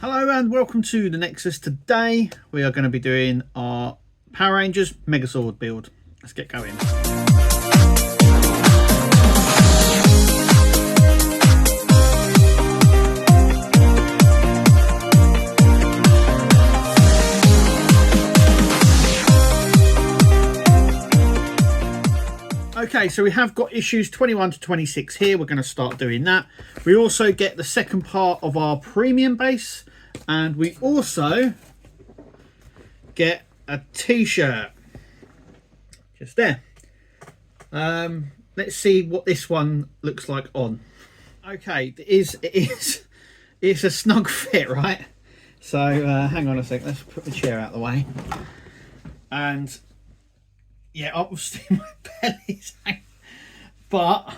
Hello and welcome to the Nexus. Today we are going to be doing our Power Rangers Megazord build. Let's get going. Okay, so we have got issues 21 to 26 here. We're going to start doing that. We also get the second part of our premium base, and we also get a t-shirt just there. Let's see what this one looks like on. Okay, it's a snug fit, right? So hang on a sec, let's put the chair out of the way. And yeah, obviously my belly's hanging, but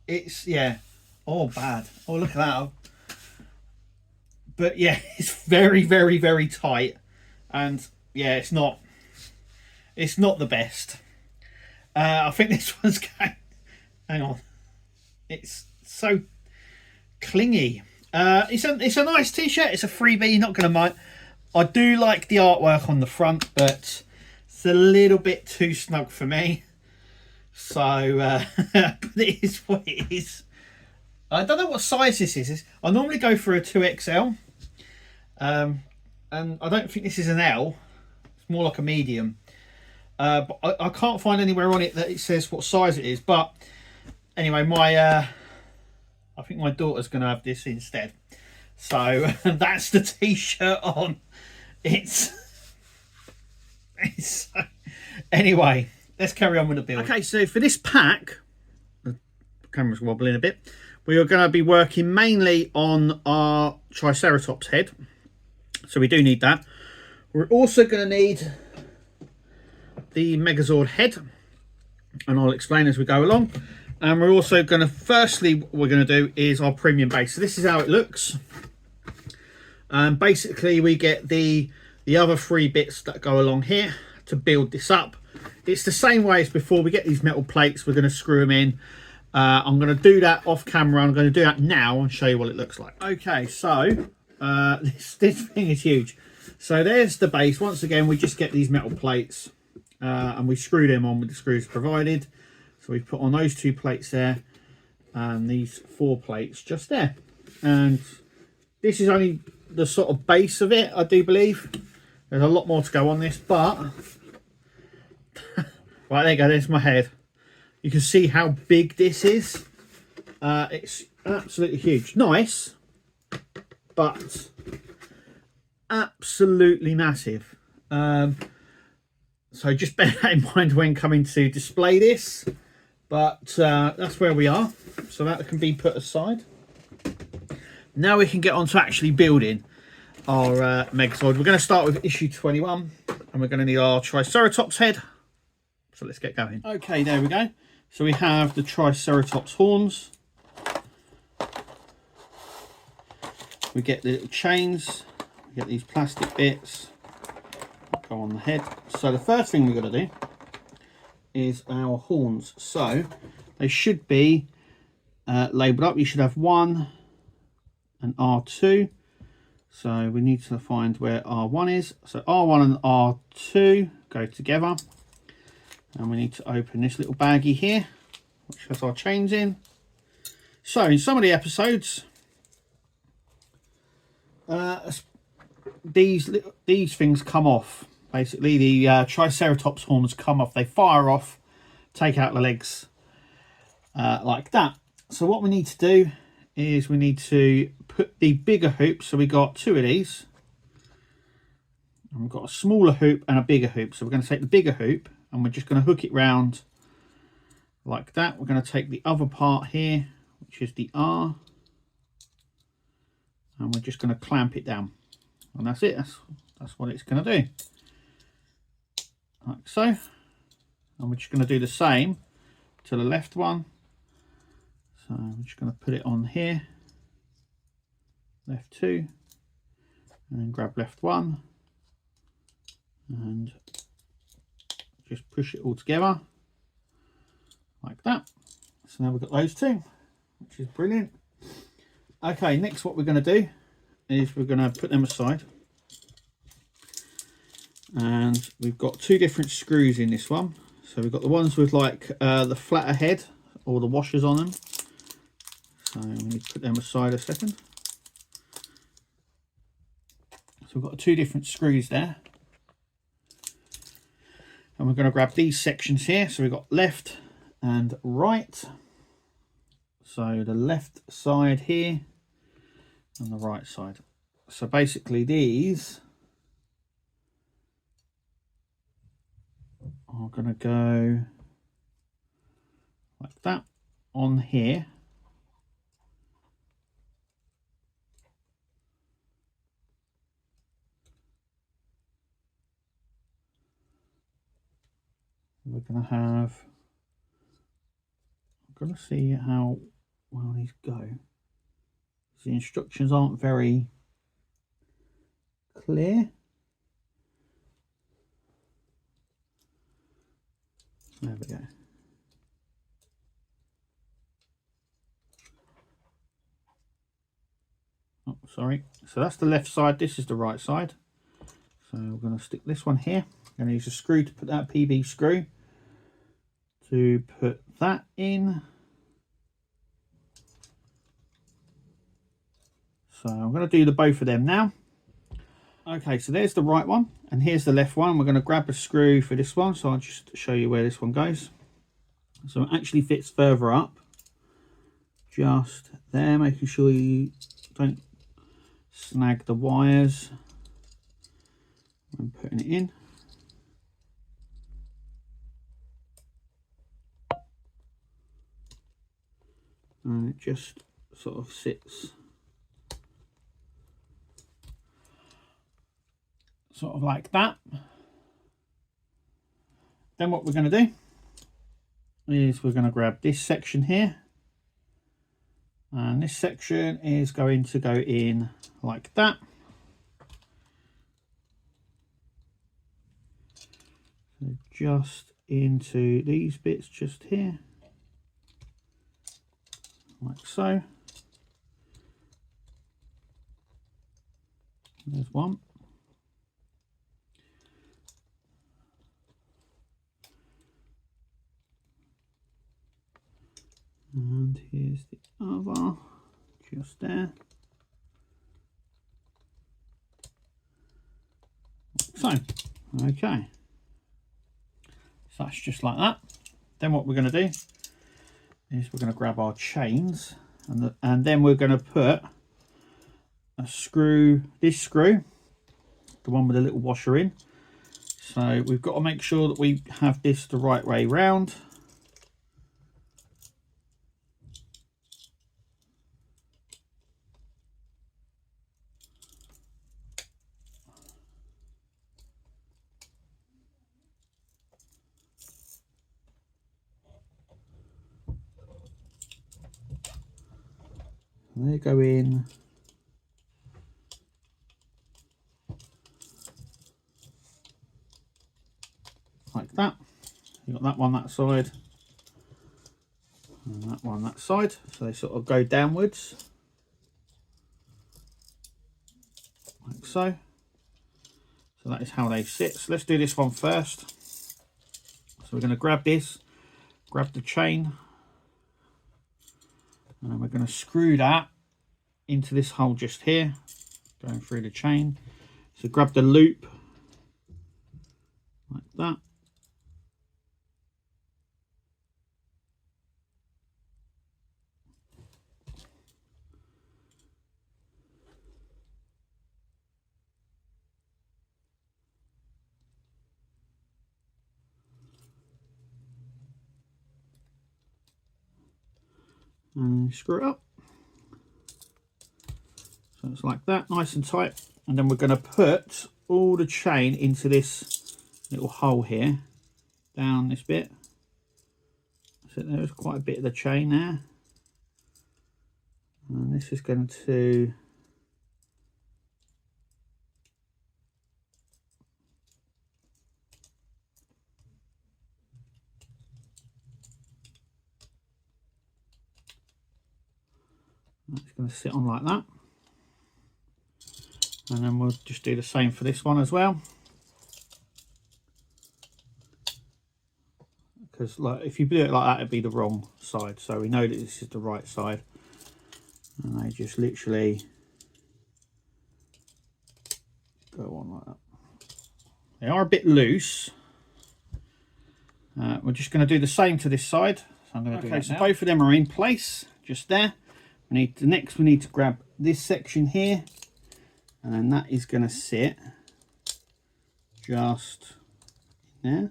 it's, yeah, oh bad. Oh, look at that. But yeah, it's very, very, very tight, and yeah, it's not the best. I think this one's going, hang on, it's so clingy. It's a nice t-shirt. It's a freebie, not gonna mind. I do like the artwork on the front, but it's a little bit too snug for me. So but it is what it is. I don't know what size this is. I normally go for a 2XL. And I don't think this is an L. It's more like a medium. But I can't find anywhere on it that it says what size it is. But anyway, I think my daughter's going to have this instead. So that's the t-shirt on. Anyway, let's carry on with the build. Okay, so for this pack, the camera's wobbling a bit. We are going to be working mainly on our Triceratops head. So we do need that. We're also going to need the Megazord head, and I'll explain as we go along. And we're also going to, firstly, what we're going to do is our premium base. So this is how it looks. Basically, we get the other three bits that go along here to build this up. It's the same way as before. We get these metal plates. We're going to screw them in. I'm going to do that off camera. I'm going to do that now and show you what it looks like. Okay, so this thing is huge. So there's the base. Once again, we just get these metal plates and we screw them on with the screws provided. So we put on those two plates there and these four plates just there. And this is only the sort of base of it, I do believe. There's a lot more to go on this, but right, there you go, there's my head. You can see how big this is. It's absolutely huge. Nice, but absolutely massive. So just bear that in mind when coming to display this. But that's where we are. So that can be put aside. Now we can get on to actually building our Megazord. We're going to start with issue 21, and we're going to need our Triceratops head. So let's get going. Okay, there we go. So we have the Triceratops horns. We get the little chains. We get these plastic bits. Go on the head. So the first thing we're going to do is our horns. So they should be labelled up. You should have 1 and R2. So we need to find where R1 is. So R1 and R2 go together. And we need to open this little baggie here, which has our chains in. So in some of the episodes, these things come off. Basically, the Triceratops horns come off. They fire off, take out the legs like that. So what we need to do is we need to put the bigger hoop. So we got 2 of these. And we've got a smaller hoop and a bigger hoop. So we're going to take the bigger hoop and we're just going to hook it round like that. We're going to take the other part here, which is the R, and we're just going to clamp it down. And that's it. That's what it's going to do. Like so. And we're just going to do the same to the left one. So I'm just going to put it on here, left 2, and then grab left 1, and just push it all together like that. So now we've got those two, which is brilliant. Okay, next what we're going to do is we're going to put them aside. And we've got two different screws in this one. So we've got the ones with like the flatter head or the washers on them. So we need to put them aside a second. So we've got two different screws there. And we're going to grab these sections here. So we've got left and right. So the left side here and the right side. So basically these are going to go like that on here. We're going to have, I'm going to see how well these go. The instructions aren't very clear. There we go. Oh, sorry. So that's the left side. This is the right side. So we're going to stick this one here. I'm going to use a screw to put that PV screw to put that in. So I'm going to do the both of them now. Okay, so there's the right one and here's the left one. We're going to grab a screw for this one. So I'll just show you where this one goes. So it actually fits further up. Just there, making sure you don't snag the wires when putting it in. And it just sort of sits sort of like that. Then what we're going to do is we're going to grab this section here, and this section is going to go in like that. So just into these bits just here, like so. There's one. And here's the other, just there. So, okay. So that's just like that. Then what we're going to do is we're going to grab our chains and then we're going to put a screw, this screw, the one with the little washer in. So we've got to make sure that we have this the right way round. And they go in like that. You've got that one that side and that one that side. So they sort of go downwards like so. So that is how they sit. So let's do this one first. So we're going to grab this, grab the chain, and we're going to screw that into this hole just here, going through the chain. So grab the loop like that. And screw it up. So it's like that, nice and tight. And then we're going to put all the chain into this little hole here, down this bit. So there's quite a bit of the chain there. And this is going to sit on like that. And then we'll just do the same for this one as well. Because like if you do it like that, it'd be the wrong side. So we know that this is the right side. And they just literally go on like that. They are a bit loose. We're just going to do the same to this side. So I'm going to do that now. Both of them are in place, just there. We need to, next we need to grab this section here, and then that is going to sit just in there.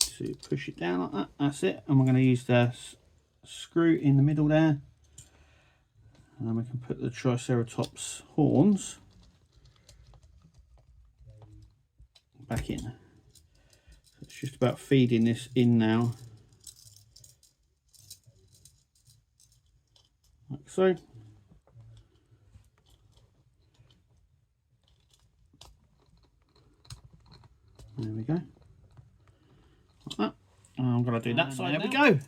So push it down like that. That's it. And we're going to use the screw in the middle there, and then we can put the Triceratops horns back in. So it's just about feeding this in now, like so. There we go, like that. And I'm going to do that side. There we go.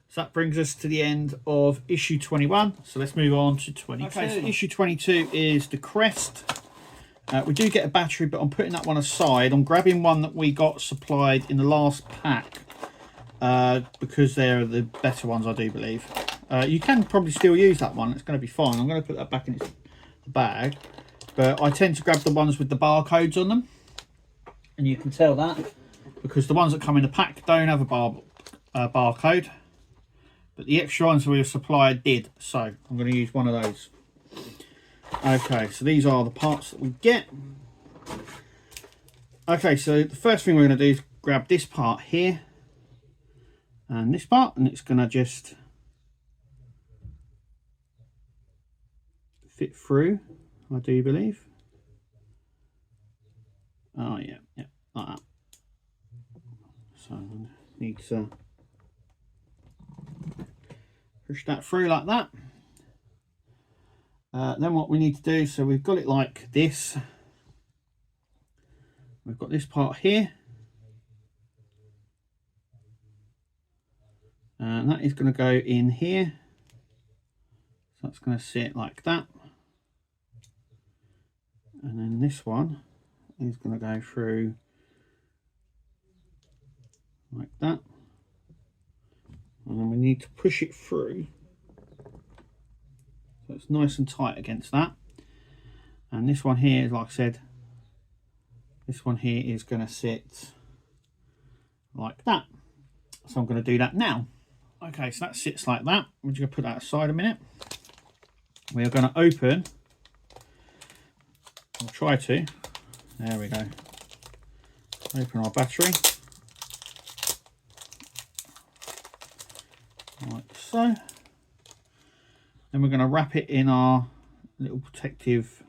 So that brings us to the end of issue 21. So let's move on to 22. Okay, so issue 22 is the crest. We do get a battery, but I'm putting that one aside. I'm grabbing one that we got supplied in the last pack because they're the better ones, I do believe. You can probably still use that one. It's going to be fine. I'm going to put that back in its bag. But I tend to grab the ones with the barcodes on them. And you can tell that because the ones that come in the pack don't have a barcode. But the extra ones we were supplied did. So I'm going to use one of those. Okay, so these are the parts that we get. Okay, so the first thing we're going to do is grab this part here and this part, and it's going to just fit through, I do believe. Oh yeah, yeah, like that. So I need to push that through like that. Then what we need to do, so we've got it like this. We've got this part here. And that is going to go in here. So that's going to sit like that. And then this one is going to go through like that. And then we need to push it through. So it's nice and tight against that. And this one here, like I said, this one here is going to sit like that. So I'm going to do that now. Okay, so that sits like that. We're just going to put that aside a minute. We are going to open, I'll try to, there we go. Open our battery. Like so. Then we're going to wrap it in our little protective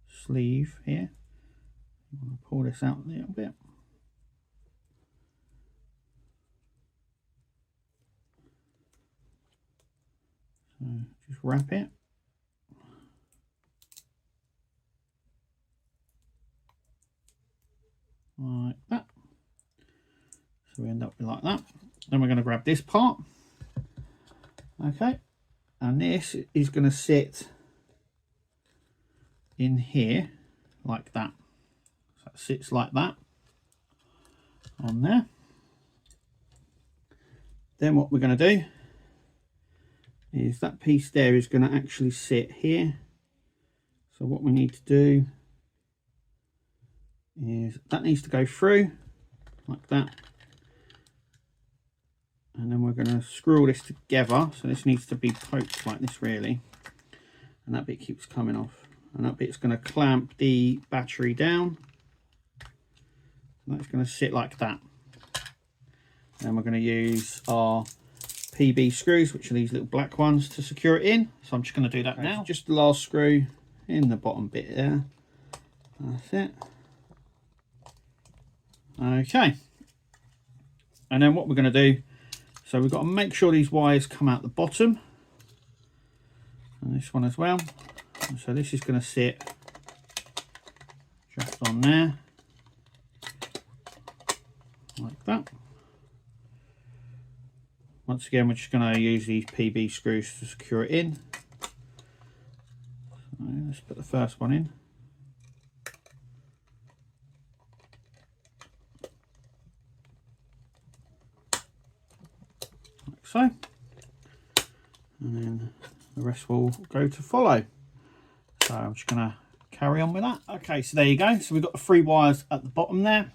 sleeve here. I'm going to pull this out a little bit. So just wrap it. Like that. So we end up with like that. Then we're going to grab this part. Okay. And this is going to sit in here like that. So it sits like that on there. Then what we're going to do is that piece there is going to actually sit here. So what we need to do is that needs to go through like that. And then we're going to screw all this together. So this needs to be poked like this really. And that bit keeps coming off. And that bit's going to clamp the battery down. And that's going to sit like that. Then we're going to use our PB screws, which are these little black ones, to secure it in. So I'm just going to do that now. So just the last screw in the bottom bit there. That's it. Okay. And then what we're going to do, so we've got to make sure these wires come out the bottom. And this one as well. And so this is going to sit just on there. Like that. Once again, we're just going to use these PB screws to secure it in. Let's put the first one in. Like so. And then the rest will go to follow. So I'm just going to carry on with that. Okay, so there you go. So we've got the 3 wires at the bottom there.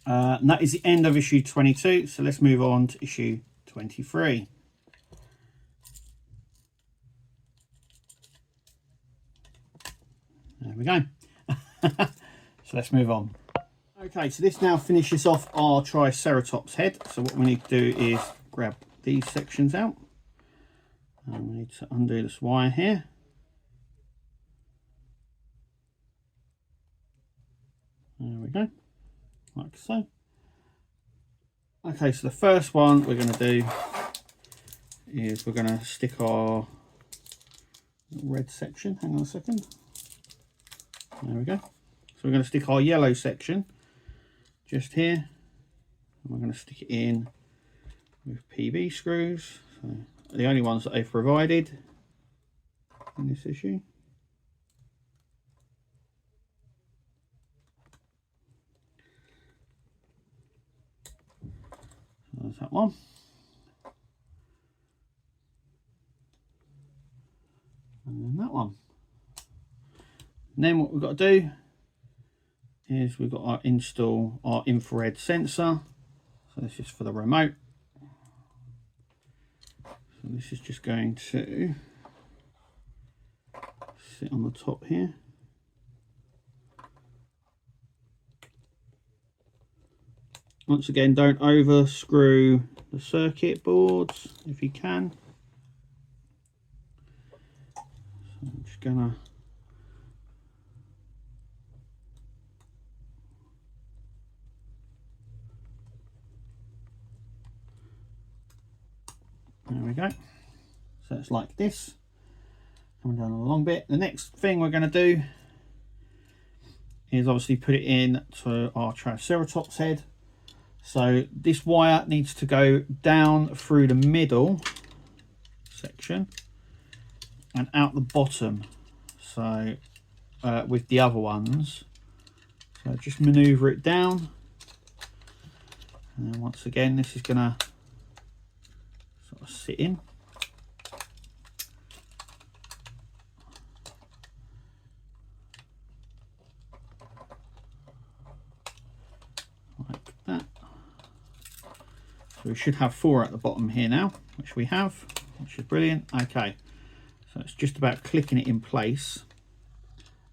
And that is the end of issue 22. So let's move on to issue 23. There we go. So let's move on. Okay, so this now finishes off our Triceratops head. So what we need to do is grab these sections out. And we need to undo this wire here. There we go, like so. Okay, so the first one we're going to do is we're going to stick our red section. Hang on a second. There we go. So we're going to stick our yellow section just here. And we're going to stick it in with PB screws. So the only ones that they've provided in this issue. So there's that one. And then that one. And then what we've got to do is we've got to install our infrared sensor. So this is for the remote. So this is just going to sit on the top here. Once again, don't over screw the circuit boards if you can. So I'm just gonna there we go. So it's like this, coming down a long bit. The next thing we're going to do is obviously put it in to our Triceratops head. So this wire needs to go down through the middle section and out the bottom. So with the other ones, so just maneuver it down. And then once again, this is going to sort of sit in. Like that. So we should have 4 at the bottom here now, which we have, which is brilliant. Okay, so it's just about clicking it in place.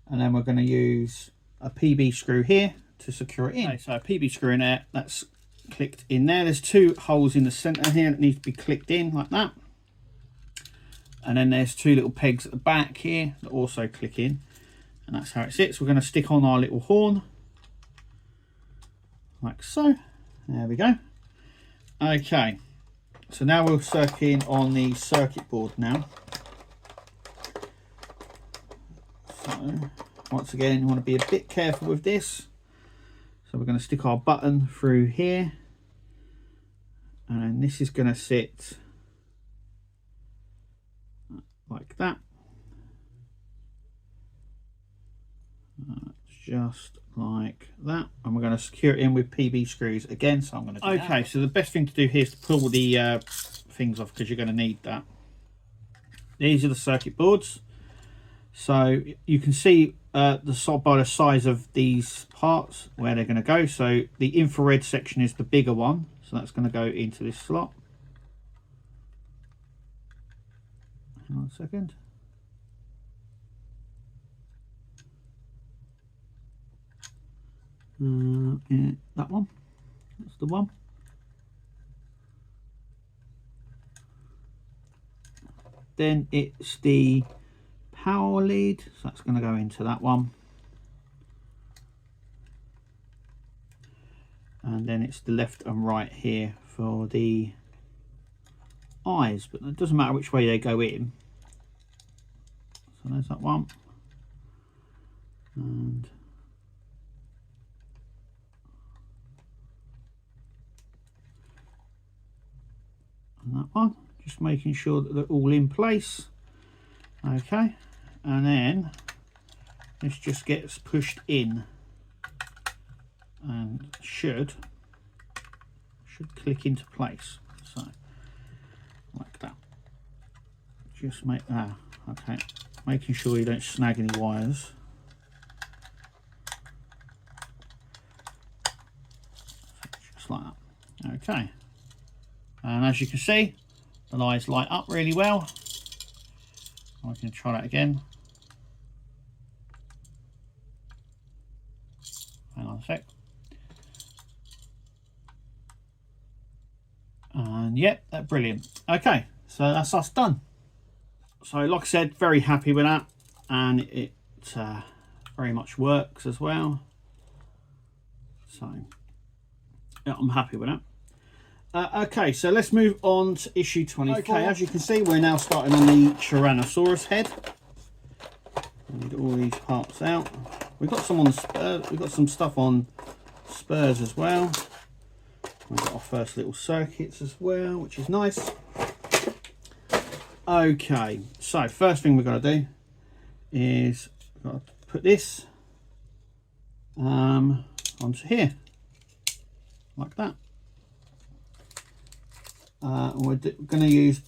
And then we're going to use a PB screw here to secure it in. Okay, so a PB screw in there, that's clicked in there. There's 2 holes in the center here that need to be clicked in like that. And then there's 2 little pegs at the back here that also click in. And that's how it sits. We're going to stick on our little horn like so. There we go. Okay, so now we'll circuit in on the circuit board now. So once again, you want to be a bit careful with this. So we're going to stick our button through here, and this is going to sit like that. Just like that, and we're going to secure it in with PB screws again. So I'm going to do okay that. So the best thing to do here is to pull the things off, because you're going to need that. These are the circuit boards. So you can see by the size of these parts where they're going to go. So the infrared section is the bigger one, so that's going to go into this slot. Hang on a second. Yeah, that one, that's the one. Then it's the power lead, so that's going to go into that one. And then it's the left and right here for the eyes, but it doesn't matter which way they go in. So there's that one. And that one, just making sure that they're all in place. Okay, and then this just gets pushed in and should click into place. So like that. Just make that. Okay, making sure you don't snag any wires. Just like that. Okay, and as you can see, the lights light up really well. I can try that again. Hang on a sec. And yep, that's brilliant. Okay, so that's us done. So like I said, very happy with that, and it very much works as well. So yeah, I'm happy with that. Okay, so let's move on to issue 24. Okay, as you can see, we're now starting on the Tyrannosaurus head. Need all these parts out. We've got some on spurs. We've got some stuff on spurs as well. We've got our first little circuits as well, which is nice. Okay, so first thing we've got to do is we've got to put this onto here, like that. We're going to use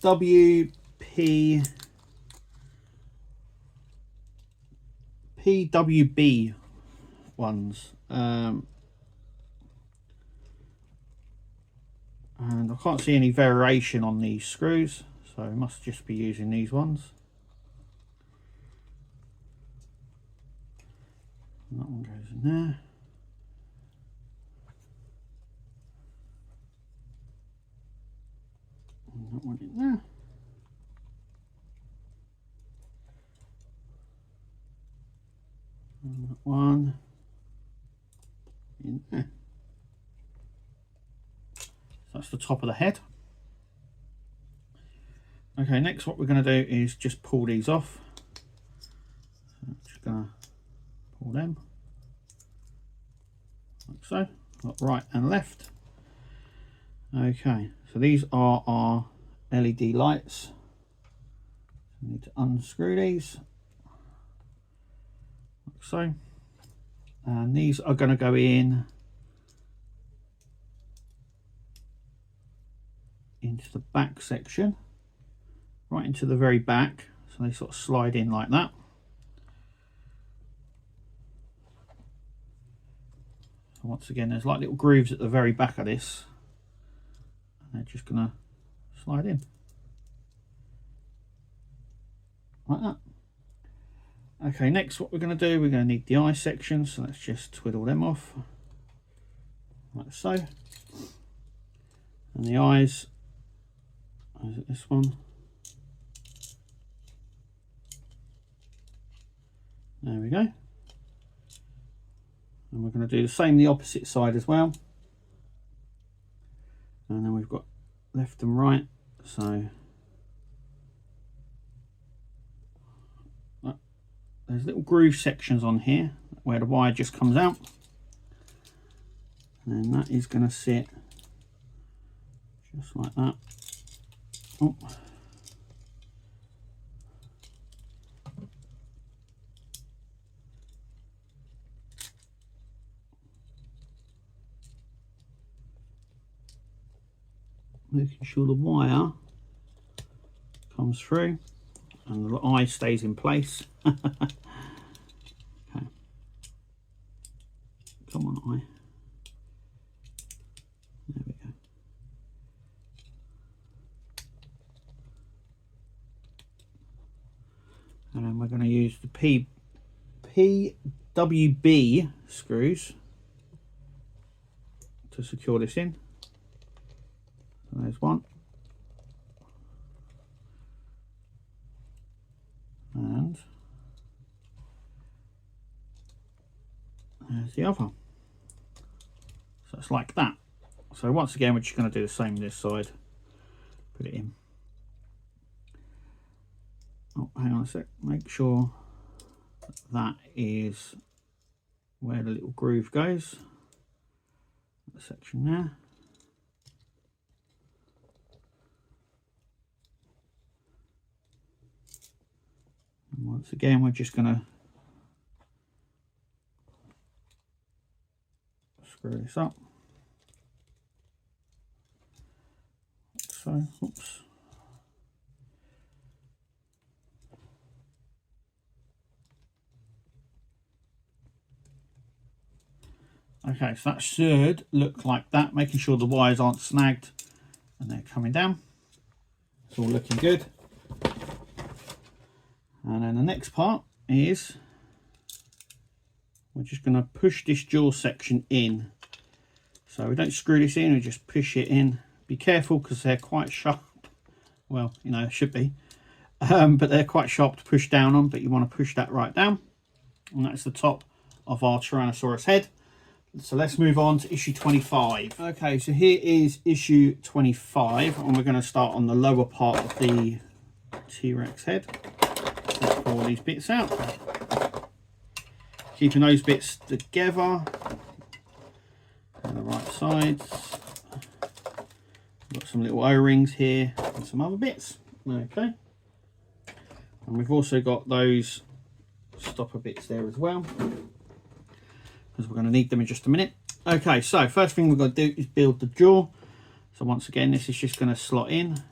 PWB ones, and I can't see any variation on these screws, so I must just be using these ones. And that one goes in there. And that one in there. And that one in there. So that's the top of the head. Okay, next what we're going to do is just pull these off. So I'm just going to pull them like so, right and left. Okay, so these are our LED lights. I need to unscrew these like so, and these are going to go in into the back section, right into the very back, so they sort of slide in like that. So once again, there's like little grooves at the very back of this, and they're just gonna slide in like that. Okay, next what we're going to do, we're going to need the eye section, so let's just twiddle them off like so. And the eyes, is it this one? There we go. And we're going to do the same the opposite side as well. And then we've got left and right, so there's little groove sections on here where the wire just comes out, and then that is going to sit just like that. Oh. Making sure the wire comes through and the eye stays in place. Okay. Come on, eye. There we go. And then we're going to use the PWB screws to secure this in. So there's one. And there's the other. So it's like that. So once again, we're just going to do the same this side. Put it in. Oh, hang on a sec. Make sure that is where the little groove goes. The section there. once again, we're just going to screw this up. So, oops. Okay, so that should look like that, making sure the wires aren't snagged and they're coming down. It's all looking good. And then the next part is we're just going to push this jaw section in. So we don't screw this in, we just push it in. Be careful because they're quite sharp. Well, you know, should be. But they're quite sharp to push down on, but you want to push that right down. And that's the top of our Tyrannosaurus head. So let's move on to issue 25. Okay, so here is issue 25, and we're going to start on the lower part of the T-Rex head. Let's pull these bits out. Keeping those bits together on the right sides. Got some little O-rings here and some other bits. Okay. And we've also got those stopper bits there as well, because we're going to need them in just a minute. Okay, so first thing we're going to do is build the jaw. So once again, this is just going to slot in.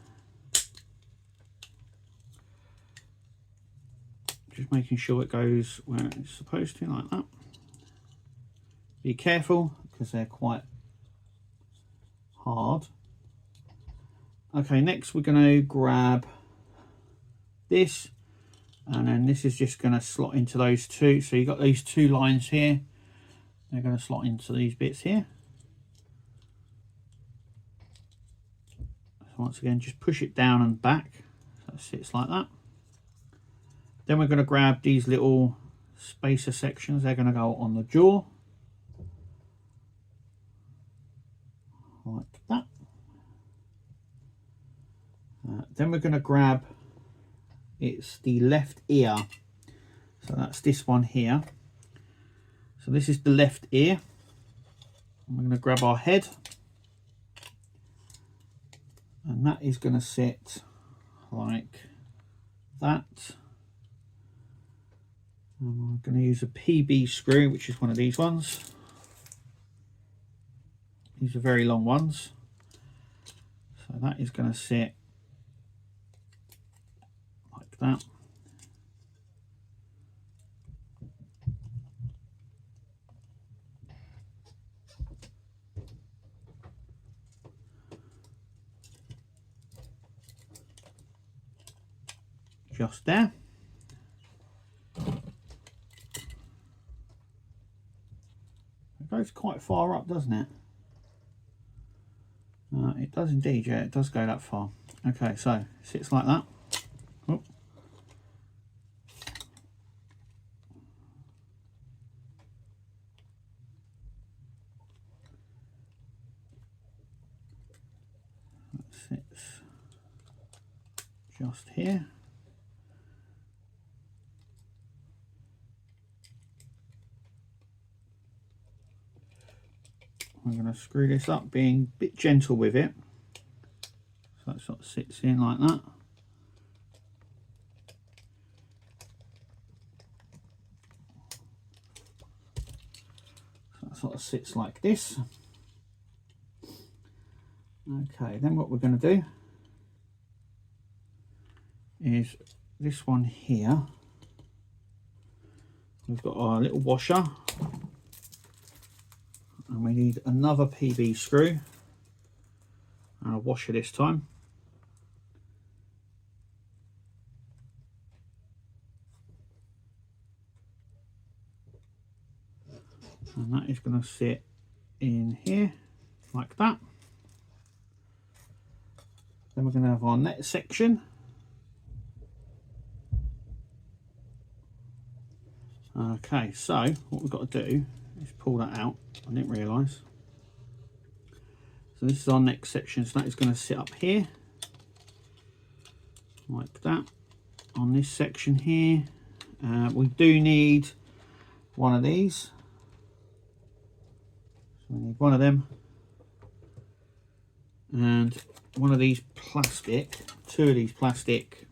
Just making sure it goes where it's supposed to, like that. Be careful, because they're quite hard. Okay, next we're going to grab this, and then this is just going to slot into those two. So you've got these two lines here. They're going to slot into these bits here. So once again, just push it down and back so it sits like that. Then we're going to grab these little spacer sections. They're going to go on the jaw, like that. Then we're going to grab, it's the left ear. So that's this one here. So this is the left ear. We're going to grab our head, and that is going to sit like that. And I'm going to use a PB screw, which is one of these ones. These are very long ones. So that is going to sit like that. Just there. It goes quite far up, doesn't it? It does indeed, yeah, it does go that far. Okay, so it sits like that. Oh. That sits just here. I'm going to screw this up, being a bit gentle with it. So that sort of sits in like that. So that sort of sits like this. Okay, then what we're going to do is this one here. We've got our little washer. And we need another PB screw and a washer this time. And that is going to sit in here like that. Then we're going to have our net section. Okay, so what we've got to do is pull that out. I didn't realise. So this is our next section, so that is going to sit up here like that on this section here. We do need one of these, so we need one of them and one of these plastic, two of these plastic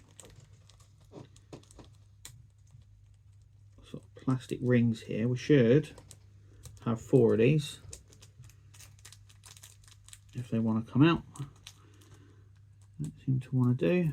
plastic rings here. We should have 4 of these if they want to come out. Don't seem to want to do.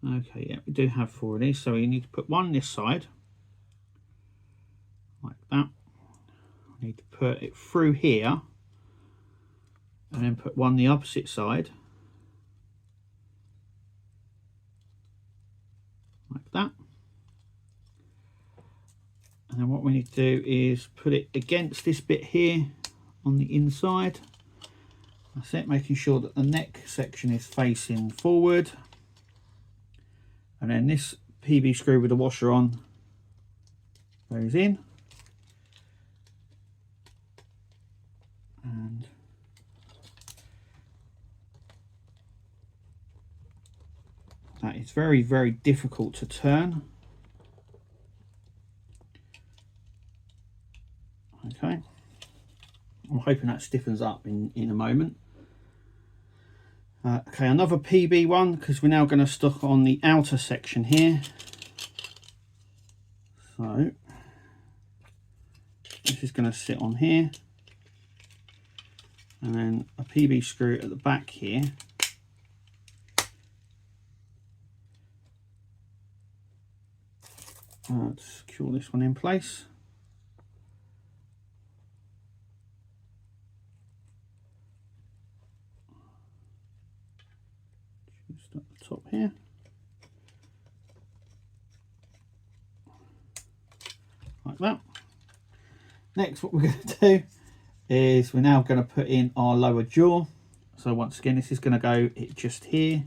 Okay, yeah, we do have 4 of these, so we need to put one this side, like that. We need to put it through here, and then put one the opposite side, like that. And then what we need to do is put it against this bit here on the inside. That's it, making sure that the neck section is facing forward. And then this PB screw with the washer on goes in. And that is very, very difficult to turn. Okay. I'm hoping that stiffens up in a moment. Okay, another PB one, because we're now going to stuck on the outer section here. So this is going to sit on here, and then a PB screw at the back here. To secure this one in place. Just at the top here. Like that. Next, what we're going to do is we're now going to put in our lower jaw. So once again, this is going to go just here.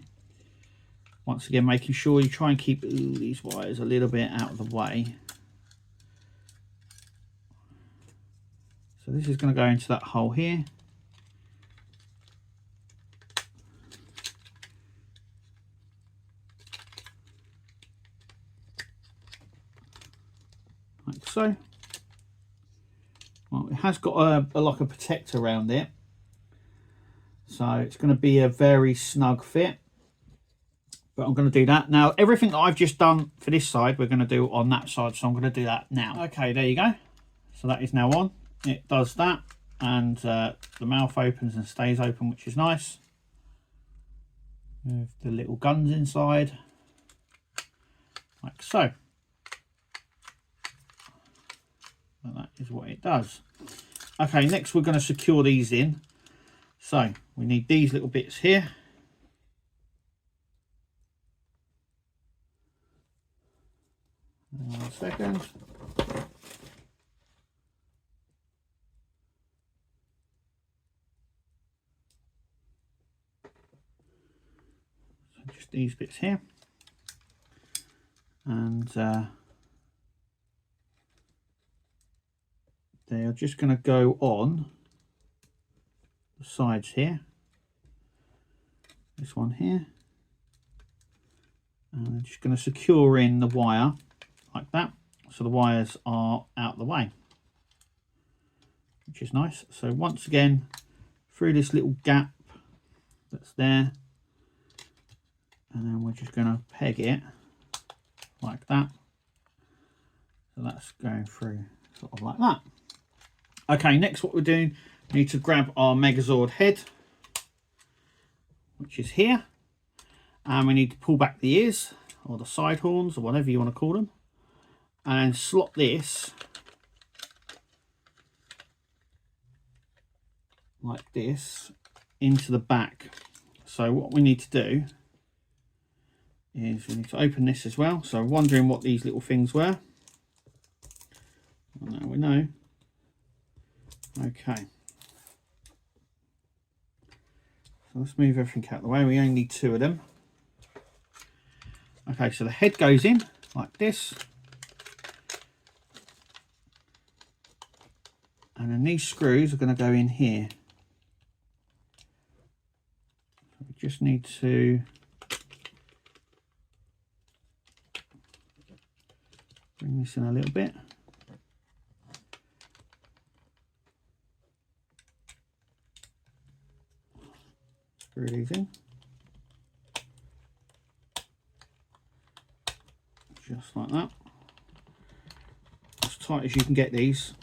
Once again, making sure you try and keep these wires a little bit out of the way. So this is going to go into that hole here. Like so. Well, it has got like a protector around it. So it's going to be a very snug fit. But I'm going to do that. Now, everything that I've just done for this side, we're going to do on that side. So I'm going to do that now. Okay, there you go. So that is now on. It does that. And the mouth opens and stays open, which is nice. With the little guns inside. Like so. And that is what it does. Okay, next we're going to secure these in. So we need these little bits here. Hang on a second. So just these bits here. And they are just going to go on the sides here. This one here. And I'm just going to secure in the wire like that, so the wires are out of the way, which is nice. So once again, through this little gap that's there, and then we're just going to peg it like that. So that's going through sort of like that. Okay, next what we're doing, we need to grab our Megazord head, which is here, and we need to pull back the ears or the side horns or whatever you want to call them, and slot this like this into the back. So what we need to do is we need to open this as well. So wondering what these little things were. Well, now we know. Okay. So let's move everything out of the way. We only need 2 of them. Okay, so the head goes in like this. And then these screws are going to go in here. So we just need to bring this in a little bit. Screw these in. Just like that. As tight as you can get these.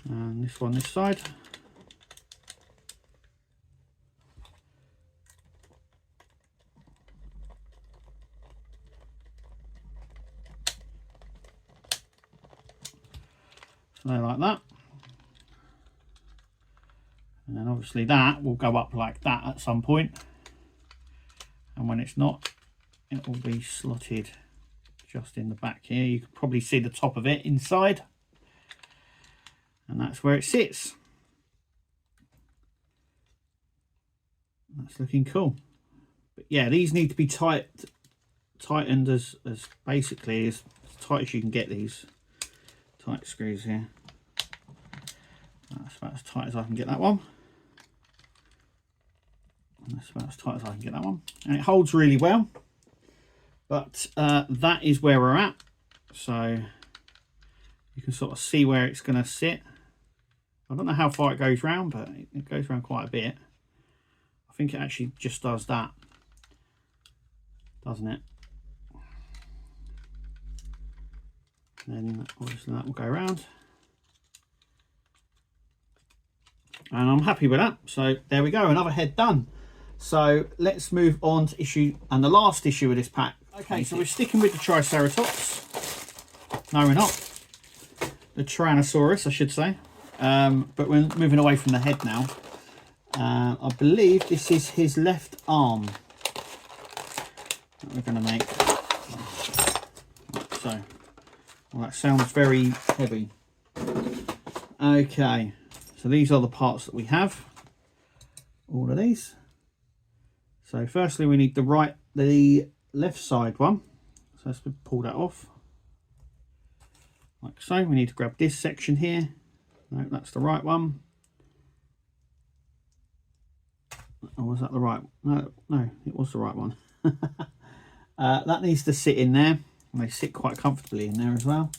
And this one this side. So they're like that. And then obviously that will go up like that at some point. And when it's not, it will be slotted just in the back here. You can probably see the top of it inside. And that's where it sits. That's looking cool. But yeah, these need to be tightened as basically as tight as you can get these tight screws here. That's about as tight as I can get that one. And that's about as tight as I can get that one. And it holds really well. But that is where we're at. So you can sort of see where it's going to sit. I don't know how far it goes round, but it goes around quite a bit. I think it actually just does that, doesn't it? Then obviously that will go around. And I'm happy with that. So there we go, another head done. So let's move on to issue, and the last issue of this pack. Okay, so we're sticking with the Triceratops. No, we're not. The Tyrannosaurus, I should say. But we're moving away from the head now. I believe this is his left arm that we're going to make. So, well, that sounds very heavy. Okay, so these are the parts that we have. All of these. So firstly, we need the left side one. So let's pull that off. Like so. We need to grab this section here. No, that's the right one. Or was that the right one? No, it was the right one. That needs to sit in there. And they sit quite comfortably in there as well.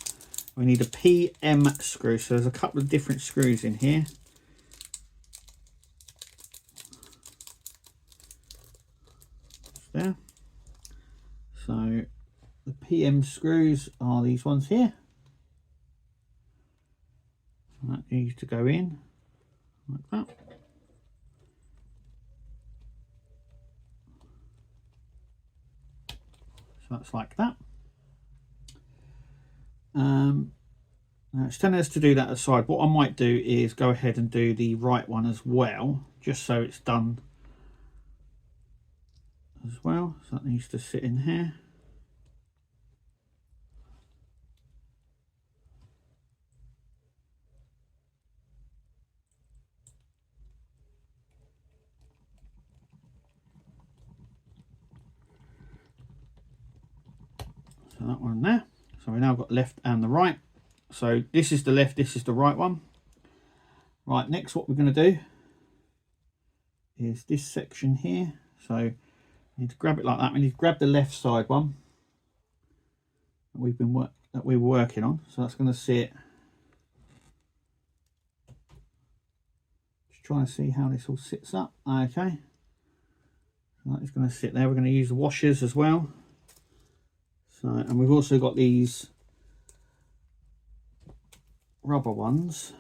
We need a PM screw. So there's a couple of different screws in here. There. So the PM screws are these ones here. And that needs to go in like that. So that's like that. Now it's telling us to do that aside. What I might do is go ahead and do the right one as well, just so it's done as well. So that needs to sit in here. So that one there. So we now got left and the right. So this is the left, this is the right one. Right, next what we're going to do is this section here. So we need to grab it like that. We need to grab the left side one that we were working on. So that's going to sit. Just trying to see how this all sits up. Okay. So that is going to sit there. We're going to use the washers as well. So, and we've also got these rubber ones.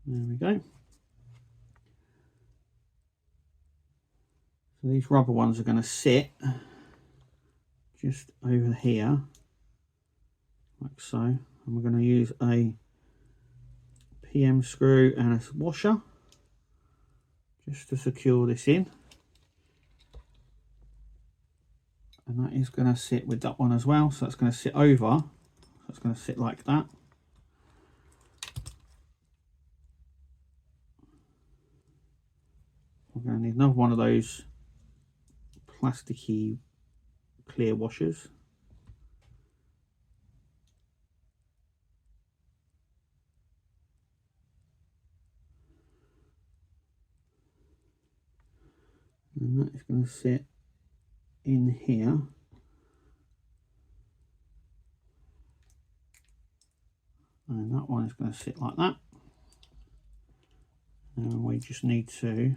There we go. So these rubber ones are going to sit just over here, like so. And we're going to use a PM screw and a washer just to secure this in. And that is going to sit with that one as well. So that's going to sit over. So it's going to sit like that. We're going to need another one of those plasticky clear washers. And that is going to sit in here. And that one is going to sit like that. And we just need to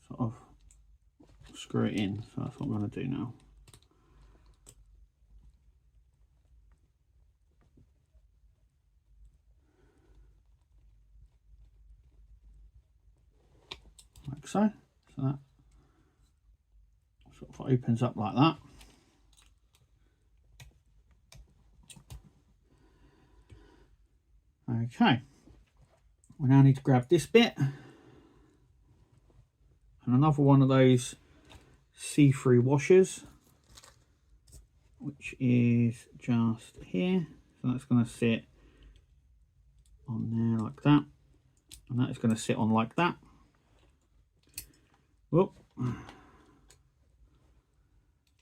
sort of screw it in. So that's what I'm going to do now. Like so. So that sort of opens up like that. Okay, we now need to grab this bit and another one of those see-through washers, which is just here. So that's going to sit on there like that, and that is going to sit on like that. Whoop.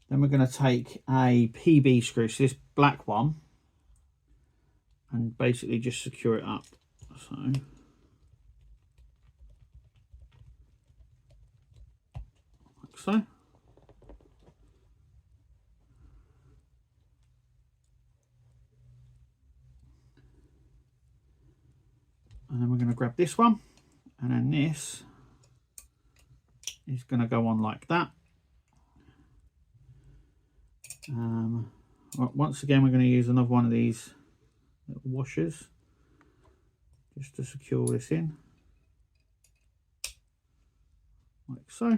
Then we're going to take a PB screw, so this black one, and basically just secure it up. So like so. And then we're going to grab this one, and then this is going to go on like that. Once again, we're going to use another one of these little washers just to secure this in, like so.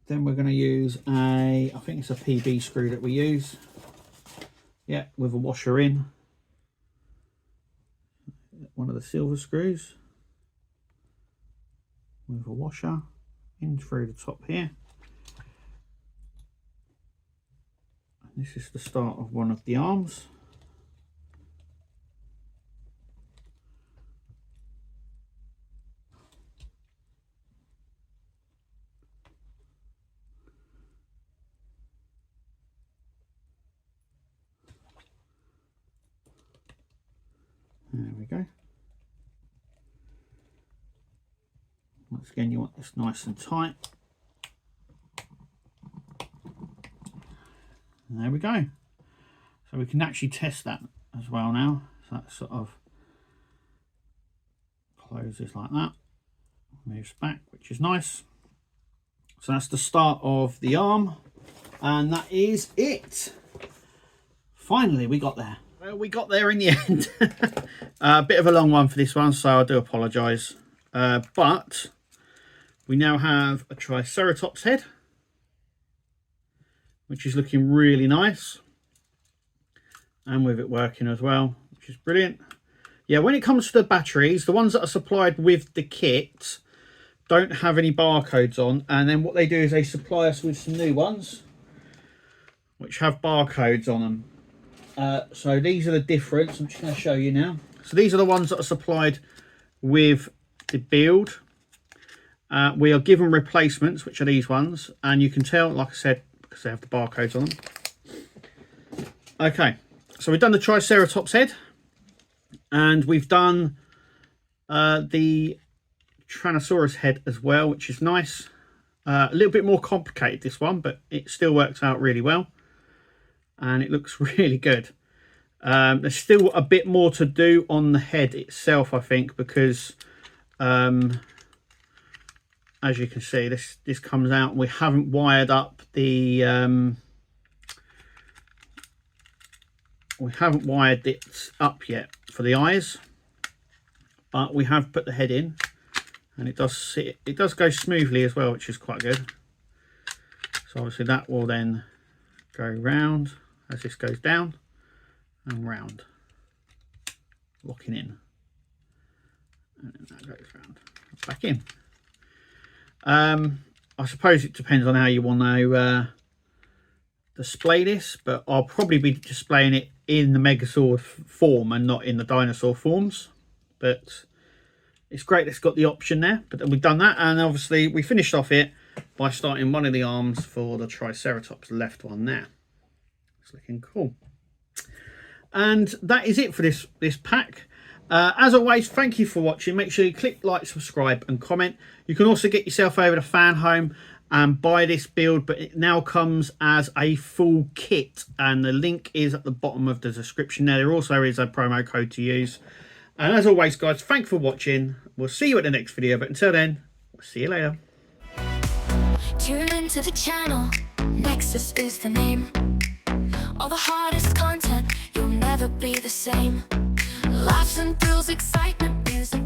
Then we're going to use I think it's a PB screw that we use, yeah, with a washer in, one of the silver screws with a washer in through the top here. And this is the start of one of the arms. There we go. Once again, you want this nice and tight. And there we go. So we can actually test that as well now. So that sort of closes like that, moves back, which is nice. So that's the start of the arm, and that is it. Finally, we got there. Well, we got there in the end. A bit of a long one for this one, so I do apologise. But we now have a Triceratops head, which is looking really nice, and with it working as well, which is brilliant. Yeah, when it comes to the batteries, the ones that are supplied with the kit don't have any barcodes on, and then what they do is they supply us with some new ones which have barcodes on them. So these are the difference. I'm just going to show you now. So these are the ones that are supplied with the build. We are given replacements, which are these ones, and you can tell, like I said, because they have the barcodes on them. Okay, so we've done the Triceratops head, and we've done the Tyrannosaurus head as well, which is nice. A little bit more complicated, this one, but it still works out really well, and it looks really good. There's still a bit more to do on the head itself, I think, because as you can see, this comes out, and we haven't wired up the we haven't wired it up yet for the eyes, but we have put the head in, and it does go smoothly as well, which is quite good. So obviously that will then go round as this goes down and round, locking in, and then that goes round back in. I suppose it depends on how you want to display this, but I'll probably be displaying it in the Megazord form and not in the dinosaur forms. But it's great it's got the option there, but we've done that, and obviously we finished off it by starting one of the arms for the Triceratops, left one there. It's looking cool. And that is it for this pack. As always, thank you for watching. Make sure you click like, subscribe and comment. You can also get yourself over to Fanhome and buy this build, but it now comes as a full kit, and the link is at the bottom of the description there. There also is a promo code to use. And as always, guys, thanks for watching. We'll see you at the next video, but until then, we'll see you later. Tune into the channel, Nexus is the name. All the hardest content, you'll never be the same. Laughs and thrills, excitement, music.